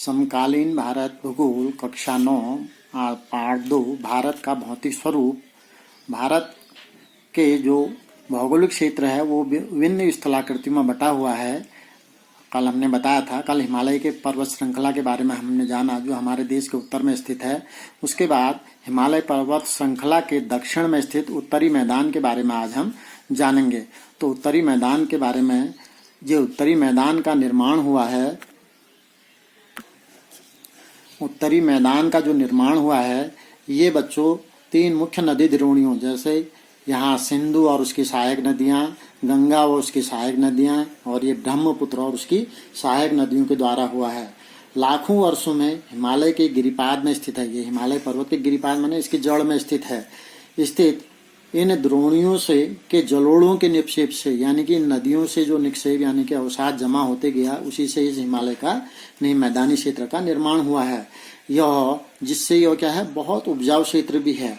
समकालीन भारत भूगोल कक्षा 9 पार्ट 2 भारत का भौतिक स्वरूप। भारत के जो भौगोलिक क्षेत्र है वो विभिन्न स्थलाकृतियों में बटा हुआ है। कल हमने बताया था, कल हिमालय के पर्वत श्रृंखला के बारे में हमने जाना जो हमारे देश के उत्तर में स्थित है। उसके बाद हिमालय पर्वत श्रृंखला के दक्षिण में स्थित उत्तरी मैदान के बारे में आज हम जानेंगे। तो उत्तरी मैदान के बारे में, जो उत्तरी मैदान का निर्माण हुआ है, उत्तरी मैदान का जो निर्माण हुआ है ये बच्चों 3 मुख्य नदी द्रोणियों, जैसे यहाँ सिंधु और उसकी सहायक नदियाँ, गंगा और उसकी सहायक नदियाँ, और ये ब्रह्मपुत्र और उसकी सहायक नदियों के द्वारा हुआ है। लाखों वर्षों में हिमालय के गिरिपाद में स्थित है। ये हिमालय पर्वत के गिरिपाद माने इसकी जड़ में स्थित है। स्थित इन द्रोणियों से के जलोढ़ों के निक्षेप से, यानी कि नदियों से जो निक्षेप यानी कि अवसाद जमा होते गया, उसी से इस हिमालय का नहीं मैदानी क्षेत्र का निर्माण हुआ है। यह जिससे यह क्या है, बहुत उपजाऊ क्षेत्र भी है।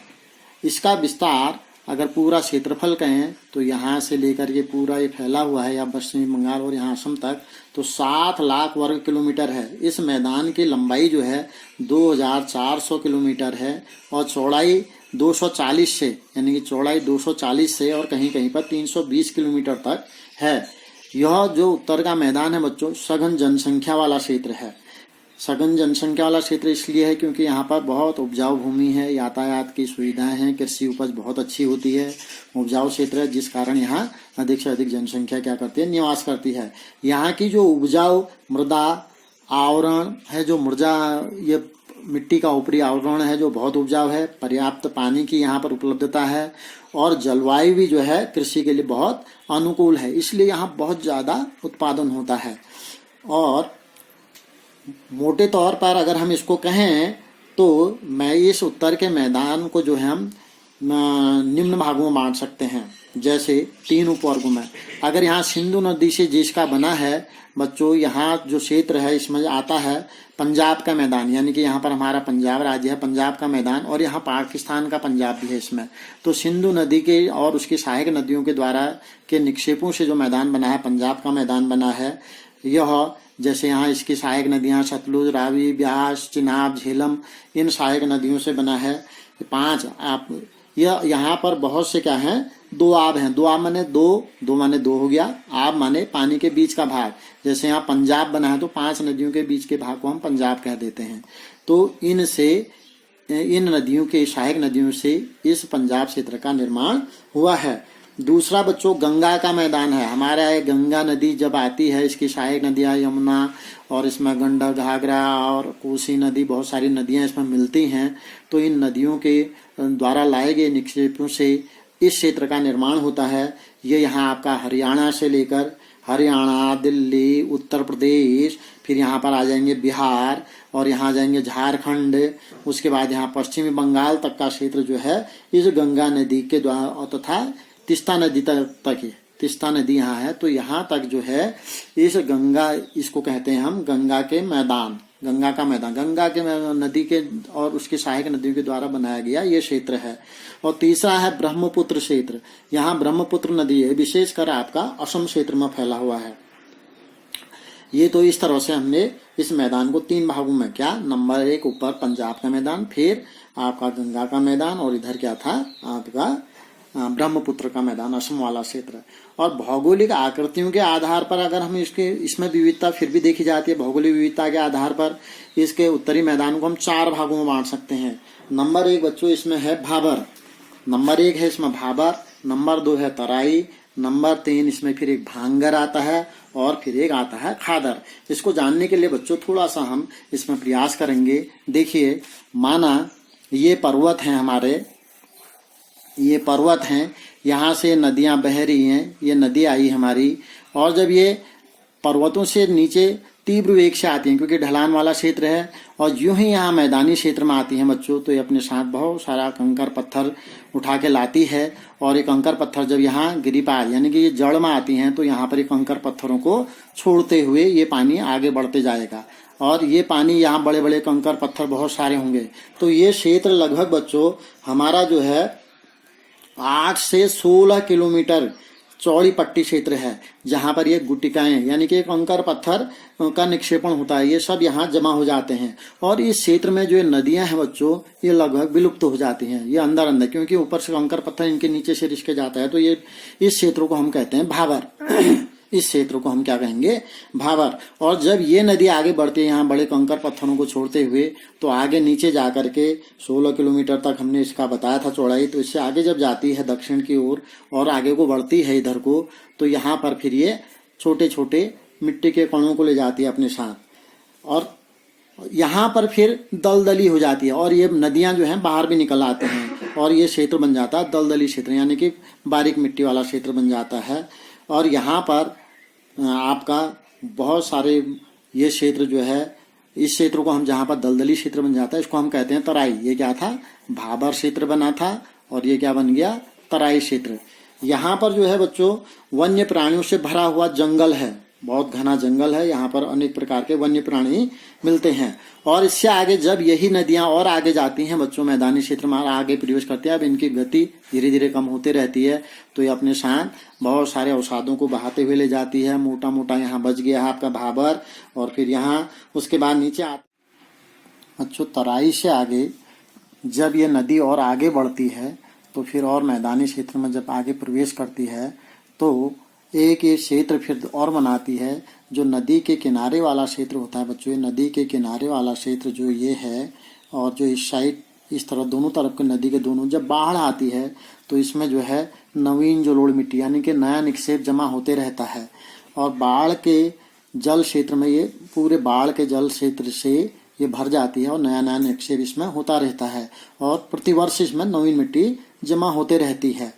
इसका विस्तार अगर पूरा क्षेत्रफल कहें तो यहाँ से लेकर ये पूरा ये फैला हुआ है या पश्चिमी बंगाल और यहाँ असम तक, तो 7 लाख वर्ग किलोमीटर है। इस मैदान की लंबाई जो है 2400 किलोमीटर है और चौड़ाई 240 से, यानी कि चौड़ाई 240 से और कहीं कहीं पर 320 किलोमीटर तक है। यह जो उत्तर का मैदान है बच्चों, सघन जनसंख्या वाला क्षेत्र है। सघन जनसंख्या वाला क्षेत्र इसलिए है क्योंकि यहाँ पर बहुत उपजाऊ भूमि है, यातायात की सुविधाएं हैं, कृषि उपज बहुत अच्छी होती है, उपजाऊ क्षेत्र है, जिस कारण यहाँ अधिक से अधिक जनसंख्या क्या करती है, निवास करती है। यहाँ की जो उपजाऊ मृदा आवरण है, जो मृदा ये मिट्टी का ऊपरी आवरण है जो बहुत उपजाऊ है, पर्याप्त पानी की यहाँ पर उपलब्धता है और जलवायु भी जो है कृषि के लिए बहुत अनुकूल है, इसलिए यहाँ बहुत ज़्यादा उत्पादन होता है। और मोटे तौर पर अगर हम इसको कहें तो मैं इस उत्तर के मैदान को जो है हम निम्न भागों में बांट सकते हैं, जैसे 3 उपवर्गों में। अगर यहाँ सिंधु नदी से जिसका बना है बच्चों, यहाँ जो क्षेत्र है इसमें आता है पंजाब का मैदान, यानी कि यहाँ पर हमारा पंजाब राज्य है, पंजाब का मैदान, और यहाँ पाकिस्तान का पंजाब भी है इसमें। तो सिंधु नदी के और उसकी सहायक नदियों के द्वारा के निक्षेपों से जो मैदान बना है, पंजाब का मैदान बना है। यह जैसे यहाँ इसकी सहायक नदियाँ सतलुज, रावी, ब्यास, चिनाब, झेलम, इन सहायक नदियों से बना है। 5 आप यह यहाँ पर बहुत से क्या हैं, 2 आब हैं। 2 आब माने 2 माने 2 हो गया, आब माने पानी के बीच का भाग। जैसे यहाँ पंजाब बना है तो 5 नदियों के बीच के भाग को हम पंजाब कह देते हैं। तो इन नदियों के सहायक नदियों से इस पंजाब क्षेत्र का निर्माण हुआ है। दूसरा बच्चों गंगा का मैदान है। हमारा गंगा नदी जब आती है, इसकी सहायक नदियाँ यमुना और इसमें गंडक, घाघरा और कोसी नदी, बहुत सारी नदियाँ इसमें मिलती हैं। तो इन नदियों के द्वारा लाए गए निक्षेपों से इस क्षेत्र का निर्माण होता है। ये यहाँ आपका हरियाणा से लेकर हरियाणा, दिल्ली, उत्तर प्रदेश, फिर यहाँ पर आ जाएंगे बिहार और यहाँ आ जाएंगे झारखंड, उसके बाद यहाँ पश्चिमी बंगाल तक का क्षेत्र जो है इस गंगा नदी के द्वारा, तथा तीस्ता नदी तक है। तीस्ता नदी यहाँ है, तो यहाँ तक जो है इस गंगा, इसको कहते हैं हम गंगा के मैदान, गंगा का मैदान, गंगा के नदी के और उसकी सहायक नदियों के द्वारा बनाया गया ये क्षेत्र है। और तीसरा है ब्रह्मपुत्र क्षेत्र। यहाँ ब्रह्मपुत्र नदी है, विशेषकर आपका असम क्षेत्र में फैला हुआ है। ये तो इस तरह से हमने इस मैदान को 3 भागों में, क्या नंबर 1 ऊपर पंजाब का मैदान, फिर आपका गंगा का मैदान, और इधर क्या था आपका ब्रह्मपुत्र का मैदान, असम वाला क्षेत्र। और भौगोलिक आकृतियों के आधार पर अगर हम इसमें विविधता फिर भी देखी जाती है। भौगोलिक विविधता के आधार पर इसके उत्तरी मैदान को हम 4 भागों में बांट सकते हैं। नंबर 1 बच्चों इसमें है भाबर, नंबर 1 है इसमें भाबर, नंबर 2 है तराई, नंबर 3 इसमें फिर एक भांगर आता है और फिर एक आता है खादर। इसको जानने के लिए बच्चों थोड़ा सा हम इसमें प्रयास करेंगे। देखिए, माना ये पर्वत हैं हमारे, ये पर्वत हैं, यहाँ से नदियाँ बह रही हैं, ये नदी आई हमारी, और जब ये पर्वतों से नीचे तीव्र वेग से आती हैं क्योंकि ढलान वाला क्षेत्र है, और यूं ही यहाँ मैदानी क्षेत्र में आती हैं बच्चों, तो ये अपने साथ बहुत सारा कंकर पत्थर उठा के लाती है। और ये कंकर पत्थर जब यहाँ गिरिपाद यानी कि ये जड़ में आती हैं तो यहाँ पर ये कंकर पत्थरों को छोड़ते हुए ये पानी आगे बढ़ते जाएगा, और ये पानी यहाँ बड़े बड़े कंकर पत्थर बहुत सारे होंगे। तो ये क्षेत्र लगभग बच्चों हमारा जो है 8 से 16 किलोमीटर चौड़ी पट्टी क्षेत्र है जहाँ पर ये गुटिकाएं यानी कि कंकर पत्थर का निक्षेपण होता है, ये सब यहाँ जमा हो जाते हैं। और इस क्षेत्र में जो नदियां हैं बच्चों, ये लगभग विलुप्त हो जाती हैं, ये अंदर अंदर, क्योंकि ऊपर से कंकर पत्थर इनके नीचे से रिसके जाता है। तो ये इस क्षेत्र को हम कहते हैं भाबर। इस क्षेत्र को हम क्या कहेंगे? भाबर। और जब ये नदी आगे बढ़ती है यहाँ बड़े कंकर पत्थरों को छोड़ते हुए, तो आगे नीचे जाकर के 16 किलोमीटर तक हमने इसका बताया था चौड़ाई। तो इससे आगे जब जाती है दक्षिण की ओर और आगे को बढ़ती है इधर को, तो यहाँ पर फिर ये छोटे छोटे मिट्टी के कणों को ले जाती है अपने साथ, और यहाँ पर फिर दलदली हो जाती है और ये नदियां जो हैं बाहर भी निकल आते हैं और ये क्षेत्र बन जाता है दलदली क्षेत्र, यानी कि बारीक मिट्टी वाला क्षेत्र बन जाता है। और यहाँ पर आपका बहुत सारे ये क्षेत्र जो है, इस क्षेत्र को हम जहाँ पर दलदली क्षेत्र बन जाता है इसको हम कहते हैं तराई। ये क्या था? भाबर क्षेत्र बना था और ये क्या बन गया? तराई क्षेत्र। यहाँ पर जो है बच्चों वन्य प्राणियों से भरा हुआ जंगल है, बहुत घना जंगल है, यहाँ पर अनेक प्रकार के वन्य प्राणी मिलते हैं। और इससे आगे जब यही नदियां और आगे जाती हैं बच्चों, मैदानी क्षेत्र में आगे प्रवेश करती है, अब इनकी गति धीरे धीरे कम होते रहती है, तो ये अपने साथ बहुत सारे अवसादों को बहाते हुए ले जाती है। मोटा मोटा यहाँ बच गया है आपका भाबर, और फिर यहाँ उसके बाद नीचे बच्चों तराई से आगे जब ये नदी और आगे बढ़ती है तो फिर और मैदानी क्षेत्र में जब आगे प्रवेश करती है तो एक ये क्षेत्र फिर और बनाती है जो नदी के किनारे वाला क्षेत्र होता है बच्चों। ये नदी के किनारे वाला क्षेत्र जो ये है, और जो इस साइड इस तरफ दोनों तरफ के नदी के दोनों जब बाढ़ आती है तो इसमें जो है नवीन जलोढ़ मिट्टी यानी कि नया निक्षेप जमा होते रहता है। और बाढ़ के जल क्षेत्र में ये पूरे बाढ़ के जल क्षेत्र से ये भर जाती है और नया नया निक्षेप इसमें होता रहता है और प्रतिवर्ष इसमें नवीन मिट्टी जमा होते रहती है।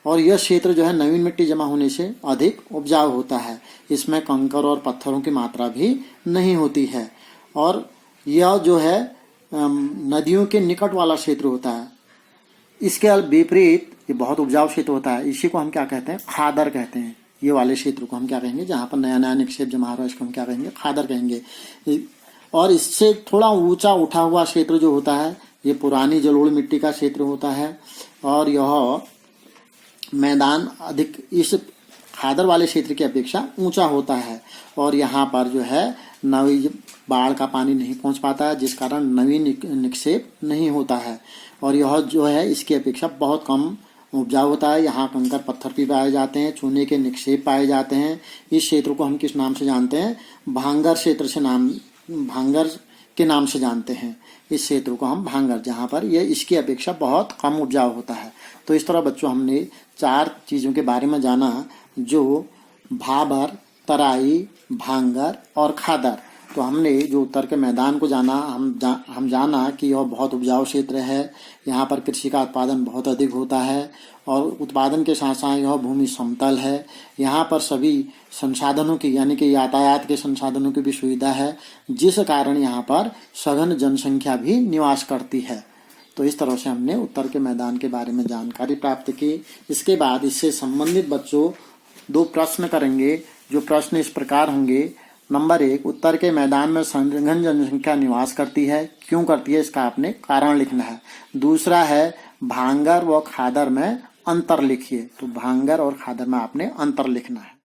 और यह क्षेत्र जो है नवीन मिट्टी जमा होने से अधिक उपजाऊ होता है, इसमें कंकर और पत्थरों की मात्रा भी नहीं होती है। और यह जो है नदियों के निकट वाला क्षेत्र होता है। इसके विपरीत ये बहुत उपजाऊ क्षेत्र होता है, इसी को हम क्या कहते हैं? खादर कहते हैं। ये वाले क्षेत्र को हम क्या कहेंगे? जहाँ पर नया नया निक्षेप जमा हो रहा है इसको हम क्या कहेंगे? खादर कहेंगे। और इससे थोड़ा ऊंचा उठा हुआ क्षेत्र जो होता है ये पुरानी जलोढ़ मिट्टी का क्षेत्र होता है। और यह मैदान अधिक इस खादर वाले क्षेत्र की अपेक्षा ऊंचा होता है और यहाँ पर जो है नवी बाढ़ का पानी नहीं पहुंच पाता है, जिस कारण नवीन निक्षेप नहीं होता है। और यह जो है इसकी अपेक्षा बहुत कम उपजाऊ होता है। यहाँ कंकर पत्थर भी पाए जाते हैं, चूने के निक्षेप पाए जाते हैं। इस क्षेत्र को हम किस नाम से जानते हैं? भांगर क्षेत्र से भांगर के नाम से जानते हैं। इस क्षेत्र को हम भांगर, जहाँ पर यह इसकी अपेक्षा बहुत कम उपजाऊ होता है। तो इस तरह बच्चों हमने 4 चीज़ों के बारे में जाना, जो भाबर, तराई, भांगर और खादर। तो हमने जो उत्तर के मैदान को जाना, हम जाना कि यह बहुत उपजाऊ क्षेत्र है, यहाँ पर कृषि का उत्पादन बहुत अधिक होता है और उत्पादन के साथ साथ यह भूमि समतल है। यहाँ पर सभी संसाधनों की यानी कि यातायात के संसाधनों की भी सुविधा है, जिस कारण यहाँ पर सघन जनसंख्या भी निवास करती है। तो इस तरह से हमने उत्तर के मैदान के बारे में जानकारी प्राप्त की। इसके बाद इससे संबंधित बच्चों 2 प्रश्न करेंगे, जो प्रश्न इस प्रकार होंगे। नंबर 1, उत्तर के मैदान में सघन जनसंख्या निवास करती है, क्यों करती है इसका आपने कारण लिखना है। दूसरा है भांगर व खादर में अंतर लिखिए, तो भांगर और खादर में आपने अंतर लिखना है।